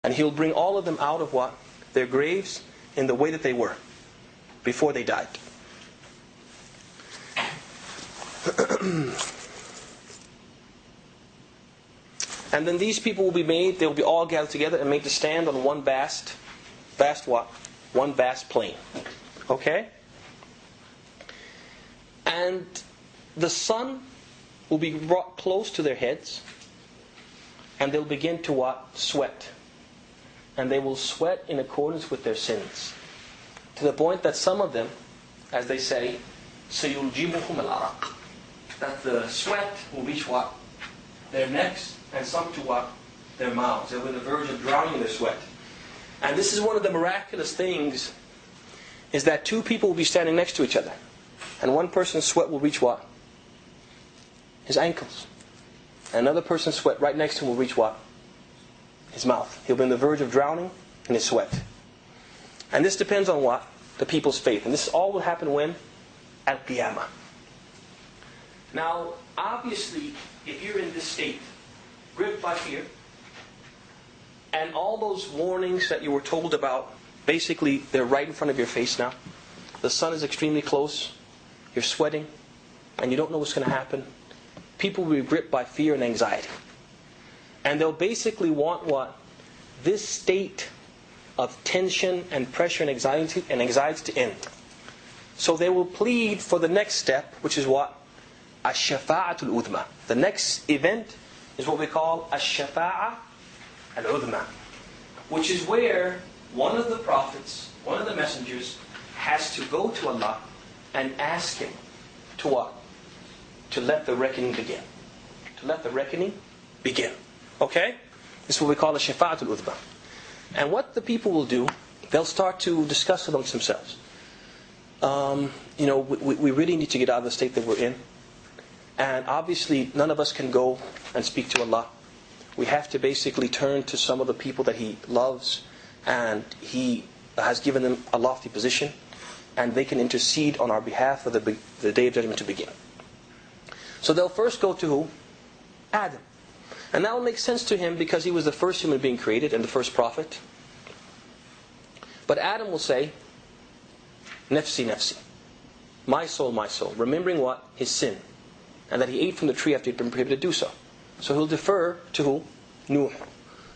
And He'll bring all of them out of what? Their graves in the way that they were before they died. And then these people will be made, they will be all gathered together and made to stand on one vast what? One vast plain. Okay? And the sun will be brought close to their heads, and they'll begin to what? Sweat. And they will sweat in accordance with their sins. To the point that some of them, as they say, سَيُلْجِمُهُمْ الْعَرَقِ, that the sweat will reach what? Their necks, and some to what? Their mouths. They're on the verge of drowning in their sweat. And this is one of the miraculous things, is that two people will be standing next to each other. And one person's sweat will reach what? His ankles. And another person's sweat right next to him will reach what? His mouth. He'll be on the verge of drowning in his sweat. And this depends on what? The people's faith. And this all will happen when? Al-Qiyamah. Now, obviously, if you're in this state, gripped by fear, and all those warnings that you were told about, basically, they're right in front of your face now. The sun is extremely close. You're sweating, and you don't know what's going to happen. People will be gripped by fear and anxiety. And they'll basically want what? This state of tension and pressure and anxiety to end. So they will plead for the next step, which is what? Ash-shafa'atul udma. The next event is what we call ash-shafa'a al-udma, which is where one of the prophets, one of the messengers, has to go to Allah and ask Him to what? To let the reckoning begin. To let the reckoning begin. Okay? This is what we call ash-shafa'atul udma. And what the people will do, they'll start to discuss amongst themselves. We really need to get out of the state that we're in. And obviously, none of us can go and speak to Allah. We have to basically turn to some of the people that He loves, and He has given them a lofty position, and they can intercede on our behalf for the Day of Judgment to begin. So they'll first go to who? Adam. And that will make sense to him because he was the first human being created and the first prophet. But Adam will say, Nafsi, nafsi. My soul, remembering what? His sin. And that he ate from the tree after he'd been prohibited to do so. So he'll defer to who? Nuh.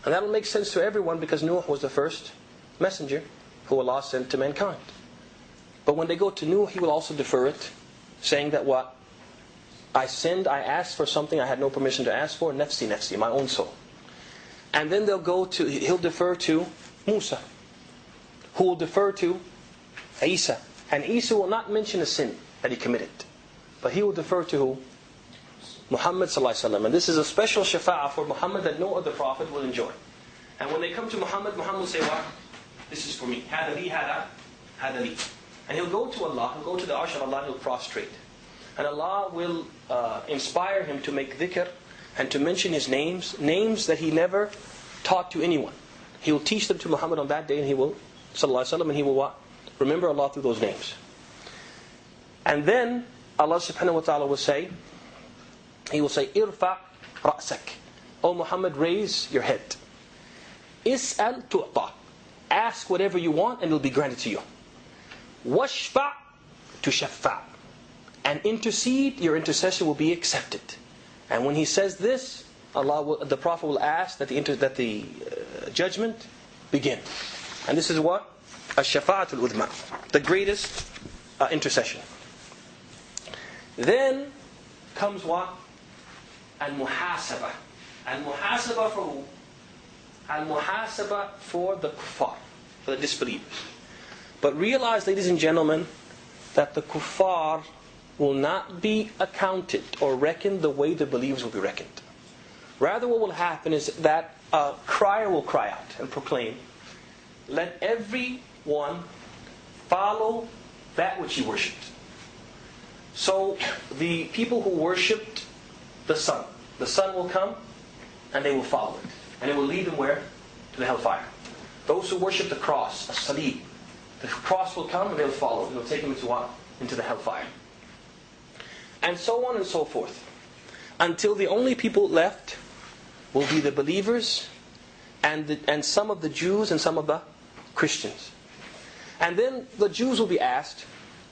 And that will make sense to everyone because Nuh was the first messenger who Allah sent to mankind. But when they go to Nuh, he will also defer it, saying that what? I sinned, I asked for something I had no permission to ask for, nafsi, nafsi, my own soul. And then he'll defer to Musa, who will defer to Isa. And Isa will not mention a sin that he committed, but he will defer to who? Muhammad sallallahu alaihi wasallam. And this is a special shafa'ah for Muhammad that no other prophet will enjoy. And when they come to Muhammad, Muhammad will say what? This is for me. Hada li, hada li. And he'll go to Allah, he'll go to the arsh of Allah, he'll prostrate. And Allah will inspire him to make dhikr and to mention His names that He never taught to anyone. He will teach them to Muhammad on that day, and he will, sallallahu alaihi wasallam, and he will what? Remember Allah through those names. And then Allah subhanahu wa ta'ala will say, He will say, Irfa ra'sak. O Muhammad, raise your head. Is'al tu'ta. Ask whatever you want and it will be granted to you. Washfa' tushaffa'. And intercede, your intercession will be accepted. And when he says this, the Prophet will ask that the judgment begin. And this is what? Ash-shafa'atul udma. The greatest intercession. Then comes what? Al-muhasabah. Al-muhasabah for who? Al-muhasabah for the kuffar, for the disbelievers. But realize, ladies and gentlemen, that the kuffar will not be accounted or reckoned the way the believers will be reckoned. Rather, what will happen is that a crier will cry out and proclaim, let everyone follow that which he worshipped. So the people who worshipped the sun will come and they will follow it. And it will lead them where? To the hellfire. Those who worship the cross, a salib, the cross will come and they'll follow it. It will take them into what? Into the hellfire. And so on and so forth. Until the only people left will be the believers and some of the Jews and some of the Christians. And then the Jews will be asked,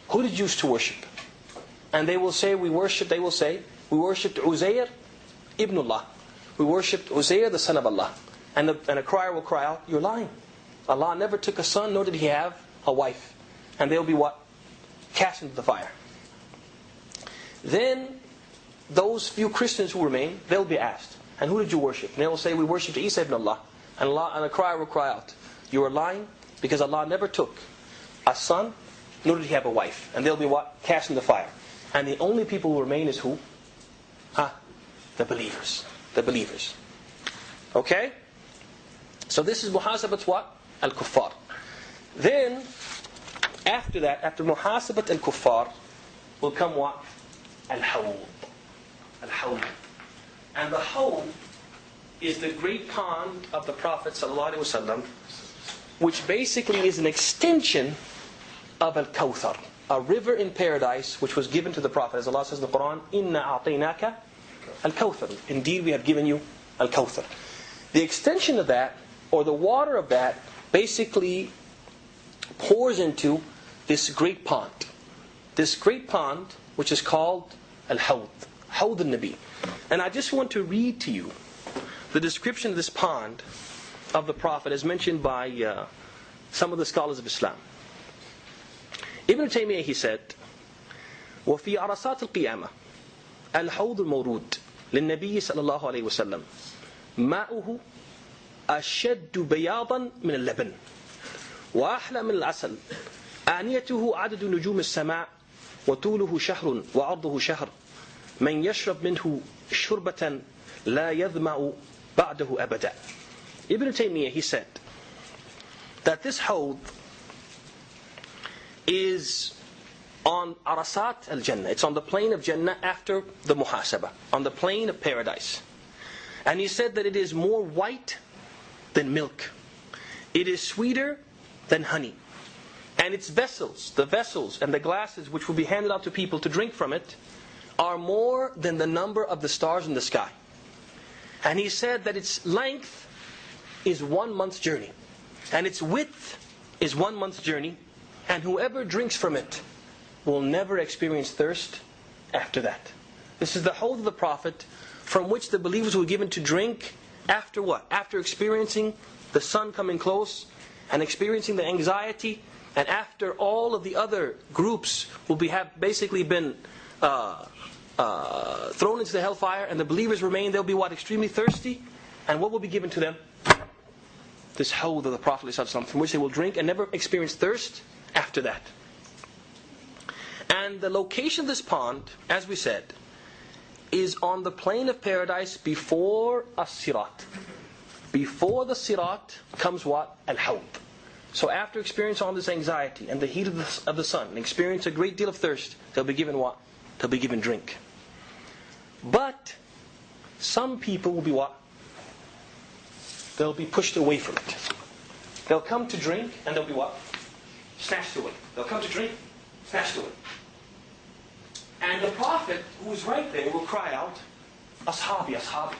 who did you used to worship? And they will say, we worshipped Uzair ibn Allah. We worshipped Uzair, the son of Allah. And a crier will cry out, you're lying. Allah never took a son, nor did He have a wife. And they'll be what? Cast into the fire. Then, those few Christians who remain, they'll be asked, and who did you worship? And they will say, we worshipped Isa ibn Allah. And a crier will cry out, you are lying, because Allah never took a son, nor did He have a wife. And they'll be what? Cast in the fire. And the only people who remain is who? The believers. The believers. Okay? So this is muhasabat what? Al-kuffar. Then, after that, after muhasabat al-kuffar, will come what? Al-hawd. Al-hawd. And the hawd is the great pond of the Prophet ﷺ, which basically is an extension of Al-Kawthar, a river in paradise which was given to the Prophet. As Allah says in the Quran, Inna a'tainaka Al-Kawthar. Indeed, we have given you Al-Kawthar. The extension of that, or the water of that, basically pours into this great pond. This great pond, which is called Al-Hawd, Hawd al-Nabi. And I just want to read to you the description of this pond of the Prophet as mentioned by some of the scholars of Islam. Ibn Taymiyyah, he said, وفي عرصات القيامة الحوض المورود للنبي صلى الله عليه وسلم ماؤه أشد بياضا من اللبن وأحلى من العسل آنيته عدد نجوم السماء وطوله شهر وعرضه شهر من يشرب منه شربة لا يظمأ بعده أبدا. Ibn Taymiyyah, he said that this hawd is on Arasat al-Jannah. It's on the plain of Jannah after the muhasabah, on the plain of paradise. And he said that it is more white than milk. It is sweeter than honey. And its vessels, the vessels and the glasses which will be handed out to people to drink from it, are more than the number of the stars in the sky. And he said that its length is 1 month's journey. And its width is 1 month's journey. And whoever drinks from it will never experience thirst after that. This is the hawd of the Prophet, from which the believers were given to drink after what? After experiencing the sun coming close, and experiencing the anxiety, and after all of the other groups will have basically been thrown into the hellfire, and the believers remain, they'll be what? Extremely thirsty. And what will be given to them? This hawd of the Prophet ﷺ, from which they will drink and never experience thirst after that. And the location of this pond, as we said, is on the plain of paradise before as-sirat. Before the sirat comes what? Al-hawd. So after experiencing all this anxiety and the heat of the sun, and experience a great deal of thirst, they'll be given what? They'll be given drink. But some people will be what? They'll be pushed away from it. They'll come to drink and they'll be what? Snatched away. They'll come to drink, snatched away. And the Prophet, who is right there, will cry out, Ashabi, Ashabi.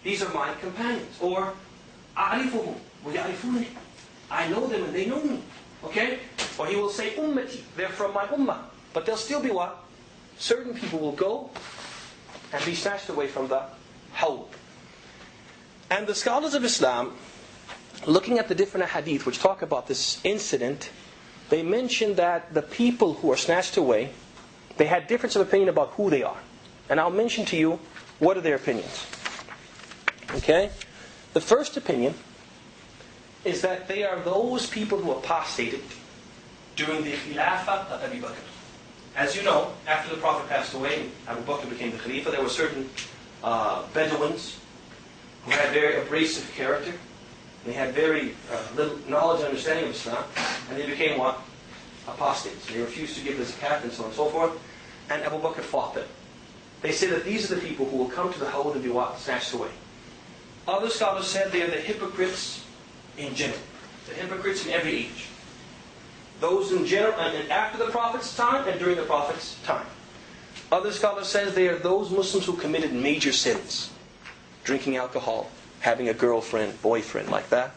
These are my companions. Or, A'rifuhum, wa ya'rifuni. I know them and they know me. Okay? Or he will say, Ummati, they're from my ummah. But they'll still be what? Certain people will go and be snatched away from the hawd. And the scholars of Islam, looking at the different hadith which talk about this incident, they mention that the people who are snatched away, they had difference of opinion about who they are. And I'll mention to you what are their opinions. Okay? The first opinion is that they are those people who apostated during the Khilafah of Abu Bakr. As you know, after the Prophet passed away and Abu Bakr became the Khalifa, there were certain Bedouins who had very abrasive character. They had very little knowledge and understanding of Islam, and they became what? Apostates. They refused to give the zakat and so on and so forth, and Abu Bakr fought them. They say that these are the people who will come to the hawd and be what? Snatched away. Other scholars said they are the hypocrites in general. The hypocrites in every age. Those in general, and after the Prophet's time and during the Prophet's time. Other scholars said they are those Muslims who committed major sins. Drinking alcohol, having a girlfriend, boyfriend like that.